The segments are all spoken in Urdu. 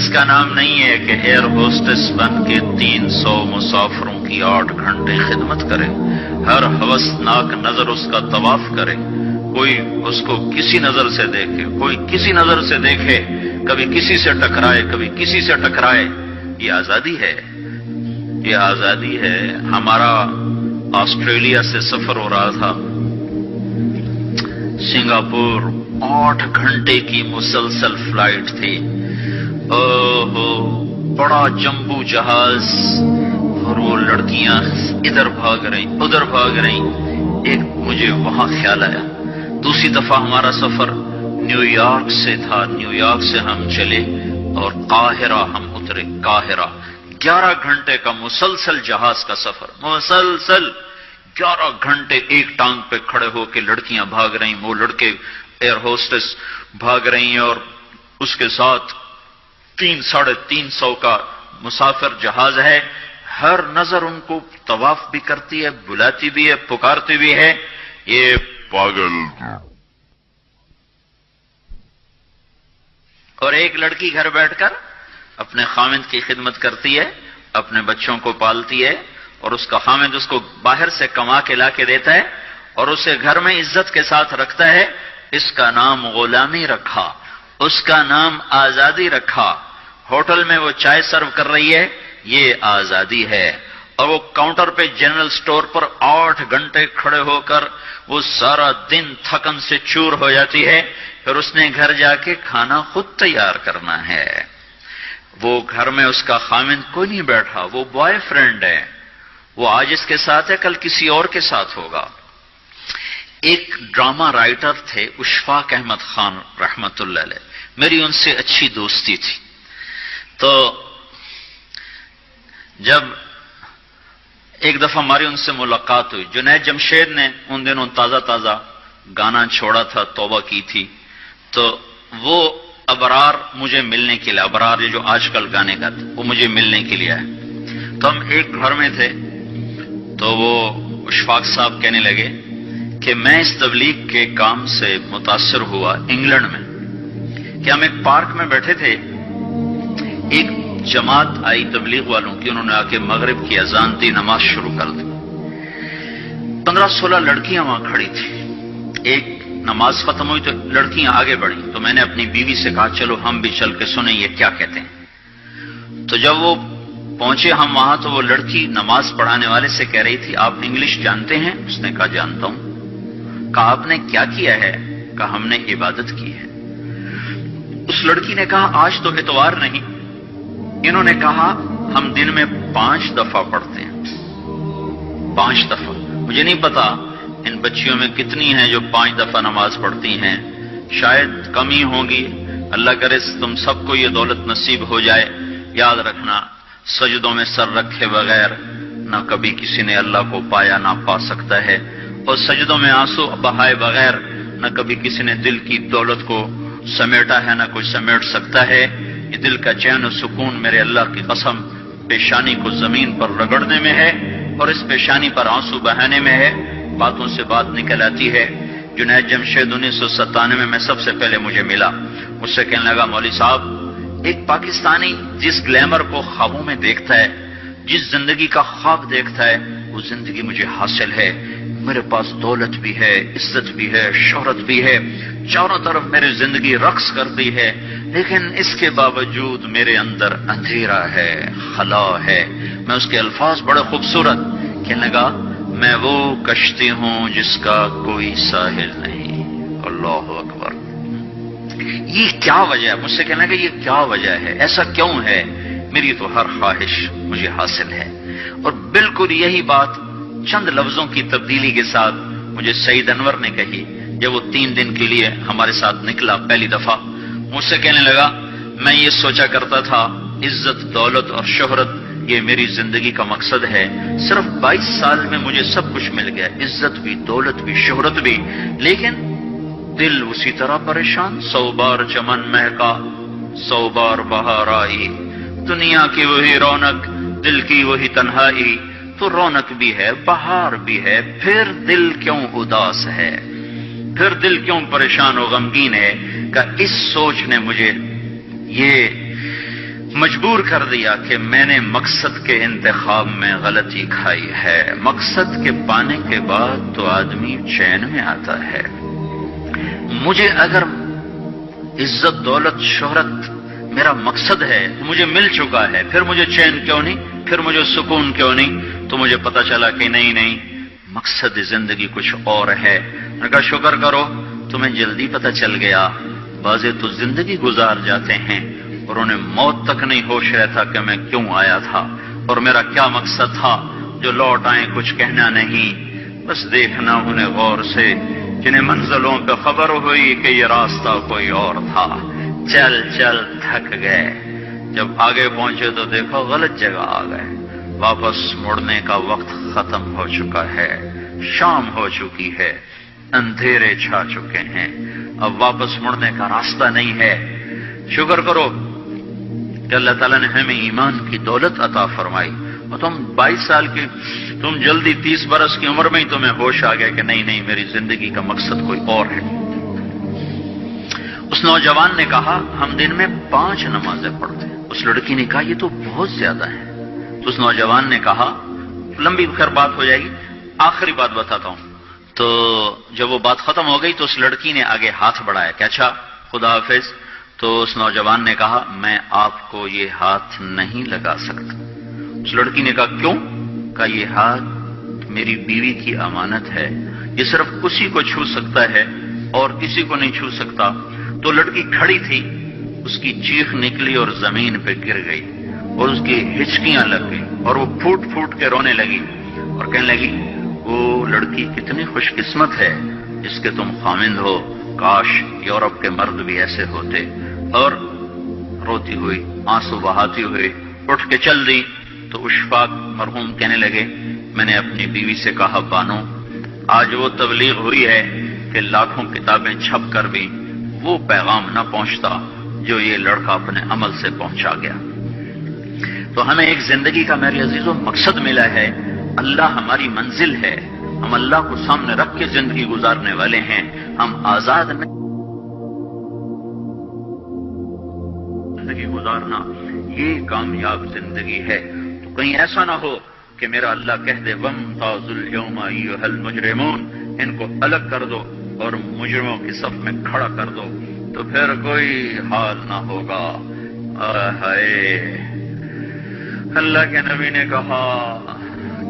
اس کا نام نہیں ہے کہ ایئر ہوسٹس بن کے 300 مسافروں کی 8 گھنٹے خدمت کرے، ہر ہوسناک نظر اس کا طواف کرے، کوئی اس کو کسی نظر سے دیکھے، کوئی کسی نظر سے دیکھے، کبھی کسی سے ٹکرائے، کبھی کسی سے ٹکرائے۔ یہ آزادی ہے، یہ آزادی ہے۔ ہمارا آسٹریلیا سے سفر ہو رہا تھا، سنگاپور 8 گھنٹے کی مسلسل فلائٹ تھی۔ بڑا جمبو جہاز، اور وہ لڑکیاں ادھر بھاگ رہی ادھر بھاگ رہی۔ ایک مجھے وہاں خیال آیا، دوسری دفعہ ہمارا سفر نیو یارک سے تھا، نیو یارک سے ہم چلے اور قاہرہ ہم اترے۔ قاہرہ 11 گھنٹے کا مسلسل جہاز کا سفر، مسلسل 11 گھنٹے ایک ٹانگ پہ کھڑے ہو کے لڑکیاں بھاگ رہی، وہ لڑکے ایئر ہوسٹس بھاگ رہی ہیں، اور اس کے ساتھ 300-350 کا مسافر جہاز ہے۔ ہر نظر ان کو طواف بھی کرتی ہے، بلاتی بھی ہے، پکارتی بھی ہے، یہ پاگل۔ اور ایک لڑکی گھر بیٹھ کر اپنے خامند کی خدمت کرتی ہے، اپنے بچوں کو پالتی ہے، اور اس کا خامند اس کو باہر سے کما کے لا کے دیتا ہے اور اسے گھر میں عزت کے ساتھ رکھتا ہے۔ اس کا نام غلامی رکھا، اس کا نام آزادی رکھا۔ ہوٹل میں وہ چائے سرو کر رہی ہے، یہ آزادی ہے۔ اور وہ کاؤنٹر پہ جنرل سٹور پر 8 گھنٹے کھڑے ہو کر وہ سارا دن تھکن سے چور ہو جاتی ہے، پھر اس نے گھر جا کے کھانا خود تیار کرنا ہے۔ وہ گھر میں اس کا خامند کوئی نہیں بیٹھا، وہ بوائے فرینڈ ہے، وہ آج اس کے ساتھ ہے، کل کسی اور کے ساتھ ہوگا۔ ایک ڈرامہ رائٹر تھے اشفاق احمد خان رحمت اللہ علیہ، میری ان سے اچھی دوستی تھی۔ تو جب ایک دفعہ ہماری ان سے ملاقات ہوئی، جنید جمشید نے ان دنوں تازہ گانا چھوڑا تھا، توبہ کی تھی، تو وہ ابرار مجھے ملنے کے لیے، ابرار یہ جو آج کل گانے گاتے وہ مجھے ملنے کے لیے آئے۔ تو ہم ایک گھر میں تھے، تو وہ اشفاق صاحب کہنے لگے کہ میں اس تبلیغ کے کام سے متاثر ہوا انگلینڈ میں، کہ ہم ایک پارک میں بیٹھے تھے، ایک جماعت آئی تبلیغ والوں کی، انہوں نے آ کے مغرب کی اذان دی، نماز شروع کر دی۔ 15-16 لڑکیاں وہاں کھڑی تھی۔ ایک نماز ختم ہوئی تو لڑکیاں آگے بڑھی، تو میں نے اپنی بیوی سے کہا چلو ہم بھی چل کے سنیں یہ کیا کہتے ہیں۔ تو جب وہ پہنچے ہم وہاں، تو وہ لڑکی نماز پڑھانے والے سے کہہ رہی تھی آپ انگلش جانتے ہیں؟ اس نے کہا جانتا ہوں۔ کہا آپ نے کیا کیا ہے؟ کہا ہم نے عبادت کی ہے۔ اس لڑکی نے کہا آج تو اتوار نہیں۔ انہوں نے کہا ہم دن میں 5 دفعہ پڑھتے ہیں، 5 دفعہ۔ مجھے نہیں پتا ان بچیوں میں کتنی ہیں جو 5 دفعہ نماز پڑھتی ہیں، شاید کم ہی ہوں گی۔ اللہ کرے تم سب کو یہ دولت نصیب ہو جائے۔ یاد رکھنا، سجدوں میں سر رکھے بغیر نہ کبھی کسی نے اللہ کو پایا نہ پا سکتا ہے، اور سجدوں میں آنسو بہائے بغیر نہ کبھی کسی نے دل کی دولت کو سمیٹا ہے نہ کوئی سمیٹ سکتا ہے۔ یہ دل کا چین و سکون میرے اللہ کی قسم پیشانی کو زمین پر رگڑنے میں ہے، اور اس پیشانی پر آنسو بہانے میں ہے۔ باتوں سے بات نکل آتی ہے۔ جنید جمشید 1997 میں سب سے پہلے مجھے ملا، مجھ سے کہنے لگا مولوی صاحب، ایک پاکستانی جس گلیمر کو خوابوں میں دیکھتا ہے، جس زندگی کا خواب دیکھتا ہے، وہ زندگی مجھے حاصل ہے۔ میرے پاس دولت بھی ہے، عزت بھی ہے، شہرت بھی ہے، چاروں طرف میری زندگی رقص کرتی ہے، لیکن اس کے باوجود میرے اندر اندھیرا ہے، خلا ہے۔ میں اس کے الفاظ بڑے خوبصورت، کہنے لگا میں وہ کشتی ہوں جس کا کوئی ساحل نہیں۔ اللہ اکبر۔ یہ کیا وجہ ہے؟ مجھ سے کہنے لگا یہ کیا وجہ ہے، ایسا کیوں ہے؟ میری تو ہر خواہش مجھے حاصل ہے۔ اور بالکل یہی بات چند لفظوں کی تبدیلی کے ساتھ مجھے سعید انور نے کہی جب وہ 3 دن کے لیے ہمارے ساتھ نکلا پہلی دفعہ۔ مجھ سے کہنے لگا میں یہ سوچا کرتا تھا عزت، دولت اور شہرت یہ میری زندگی کا مقصد ہے، صرف 22 سال میں مجھے سب کچھ مل گیا، عزت بھی، دولت بھی، شہرت بھی، لیکن دل اسی طرح پریشان۔ 100 بار چمن مہکا، 100 بار بہار آئی، دنیا کی وہی رونق، دل کی وہی تنہائی، تو رونق بھی ہے، بہار بھی ہے، پھر دل کیوں اداس ہے، پھر دل کیوں پریشان و غمگین ہے؟ کہ اس سوچ نے مجھے یہ مجبور کر دیا کہ میں نے مقصد کے انتخاب میں غلطی کھائی ہے۔ مقصد کے پانے کے بعد تو آدمی چین میں آتا ہے۔ مجھے اگر عزت، دولت، شہرت میرا مقصد ہے تو مجھے مل چکا ہے، پھر مجھے چین کیوں نہیں، پھر مجھے سکون کیوں نہیں؟ تو مجھے پتا چلا کہ نہیں، مقصد زندگی کچھ اور ہے۔ میں کہا شکر کرو تمہیں جلدی پتا چل گیا۔ بعضے تو زندگی گزار جاتے ہیں اور انہیں موت تک نہیں ہوش رہتا کہ میں کیوں آیا تھا اور میرا کیا مقصد تھا۔ جو لوٹ آئیں کچھ کہنا نہیں، بس دیکھنا انہیں غور سے، جنہیں منزلوں پہ خبر ہوئی کہ یہ راستہ کوئی اور تھا۔ چل چل تھک گئے، جب آگے پہنچے تو دیکھو غلط جگہ آ گئے۔ واپس مڑنے کا وقت ختم ہو چکا ہے، شام ہو چکی ہے، اندھیرے چھا چکے ہیں، اب واپس مڑنے کا راستہ نہیں ہے۔ شکر کرو کہ اللہ تعالیٰ نے ہمیں ایمان کی دولت عطا فرمائی، اور تم 22 سال کی، تم جلدی 30 برس کی عمر میں ہی تمہیں ہوش آ گیا کہ نہیں میری زندگی کا مقصد کوئی اور ہے۔ اس نوجوان نے کہا ہم دن میں 5 نمازیں پڑھتے ہیں۔ اس لڑکی نے کہا یہ تو بہت زیادہ ہے۔ تو اس نوجوان نے کہا، لمبی خیر بات ہو جائے گی، آخری بات بتاتا ہوں۔ تو جب وہ بات ختم ہو گئی تو اس لڑکی نے آگے ہاتھ بڑھایا کہ اچھا خدا حافظ۔ تو اس نوجوان نے کہا میں آپ کو یہ ہاتھ نہیں لگا سکتا۔ اس لڑکی نے کہا کیوں؟ کہا یہ ہاتھ میری بیوی کی امانت ہے، یہ صرف اسی کو چھو سکتا ہے اور کسی کو نہیں چھو سکتا۔ تو لڑکی کھڑی تھی، اس کی چیخ نکلی اور زمین پہ گر گئی اور اس کی ہچکیاں لگ گئی اور وہ پھوٹ پھوٹ کے رونے لگی اور کہنے لگی وہ لڑکی کتنی خوش قسمت ہے جس کے تم خامند ہو، کاش یورپ کے مرد بھی ایسے ہوتے۔ اور روتی ہوئی، آنسو بہاتی ہوئی اٹھ کے چل دی۔ تو اشفاق مرحوم کہنے لگے میں نے اپنی بیوی سے کہا بانو آج وہ تبلیغ ہوئی ہے کہ لاکھوں کتابیں چھپ کر بھی وہ پیغام نہ پہنچتا جو یہ لڑکا اپنے عمل سے پہنچا گیا۔ تو ہمیں ایک زندگی کا میرے عزیزوں مقصد ملا ہے، اللہ ہماری منزل ہے، ہم اللہ کو سامنے رکھ کے زندگی گزارنے والے ہیں، ہم آزاد نہیں۔ زندگی گزارنا یہ کامیاب زندگی ہے۔ تو کہیں ایسا نہ ہو کہ میرا اللہ کہہ دے وَامْتَازُوا الْيَوْمَ أَيُّهَا الْمُجْرِمُونَ، ان کو الگ کر دو اور مجرموں کی صف میں کھڑا کر دو، تو پھر کوئی حال نہ ہوگا۔ ہائے، اللہ کے نبی نے کہا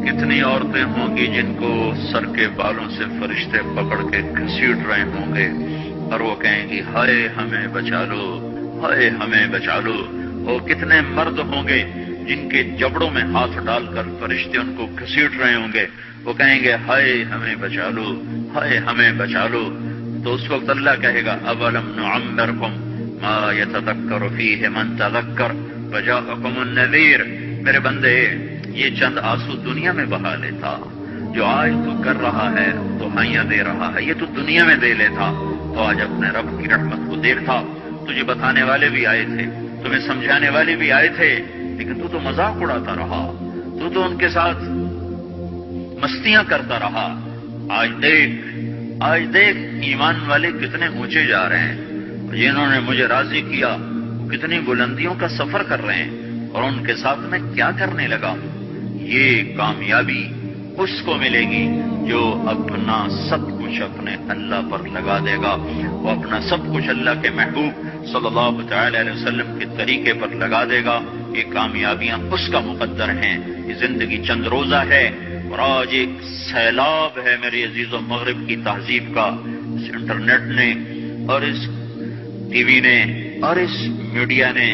کتنی عورتیں ہوں گی جن کو سر کے بالوں سے فرشتے پکڑ کے گھسیٹ رہے ہوں گے اور وہ کہیں گی ہائے ہمیں بچا لو، ہائے ہمیں بچا لو۔ اور کتنے مرد ہوں گے جن کے جبڑوں میں ہاتھ ڈال کر فرشتے ان کو گھسیٹ رہے ہوں گے، وہ کہیں گے ہائے ہمیں بچا لو، ہائے ہمیں بچا لو۔ تو اس وقت اللہ کہے گا اولم نعمرکم ما یتذکر فیہ من تذکر وجاءکم النذیر، میرے بندے یہ چند آنسو دنیا میں بہا لیتا، جو آج تو کر رہا ہے تو ہائیاں دے رہا ہے، یہ تو دنیا میں دے لیتا تو آج اپنے رب کی رحمت کو دیکھتا۔ تجھے بتانے والے بھی آئے تھے، تمہیں سمجھانے والے بھی آئے تھے، لیکن تو مذاق اڑاتا رہا، تو ان کے ساتھ مستیاں کرتا رہا۔ آج دیکھ ایمان والے کتنے اونچے جا رہے ہیں، جنہوں نے مجھے راضی کیا وہ کتنی بلندیوں کا سفر کر رہے ہیں، اور ان کے ساتھ میں کیا کرنے لگا۔ یہ کامیابی اس کو ملے گی جو اپنا سب کچھ اپنے اللہ پر لگا دے گا، وہ اپنا سب کچھ اللہ کے محبوب صلی اللہ تعالی علیہ وسلم کے طریقے پر لگا دے گا۔ یہ کامیابیاں اس کا مقدر ہیں۔ یہ زندگی چند روزہ ہے، اور آج ایک سیلاب ہے میرے عزیز و مغرب کی تہذیب کا، اس انٹرنیٹ نے اور اس ٹی وی نے اور اس میڈیا نے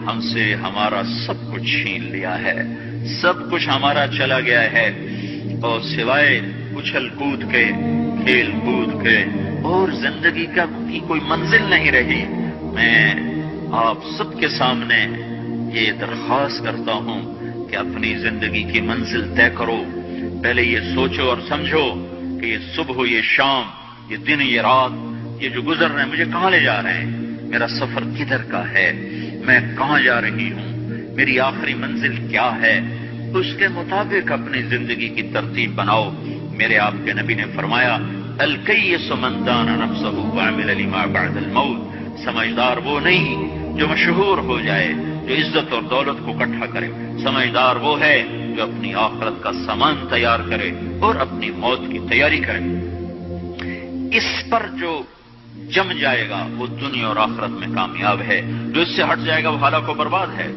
ہم سے ہمارا سب کچھ چھین لیا ہے، سب کچھ ہمارا چلا گیا ہے، اور سوائے اچھل کود کے، کھیل کود کے اور زندگی کی کوئی منزل نہیں رہی۔ میں آپ سب کے سامنے یہ درخواست کرتا ہوں کہ اپنی زندگی کی منزل طے کرو۔ پہلے یہ سوچو اور سمجھو کہ یہ صبح، یہ شام، یہ دن، یہ رات، یہ جو گزر رہے ہیں مجھے کہاں لے جا رہے ہیں، میرا سفر کدھر کا ہے، میں کہاں جا رہی ہوں، میری آخری منزل کیا ہے۔ اس کے مطابق اپنی زندگی کی ترتیب بناؤ۔ میرے آپ کے نبی نے فرمایا الکیس من دان نفسہ وعمل لما بعد الموت، سمجھدار وہ نہیں جو مشہور ہو جائے جو عزت اور دولت کو اکٹھا کرے، سمجھدار وہ ہے جو اپنی آخرت کا سامان تیار کرے اور اپنی موت کی تیاری کرے۔ اس پر جو جم جائے گا وہ دنیا اور آخرت میں کامیاب ہے، جو اس سے ہٹ جائے گا وہ ہلاک و برباد ہے۔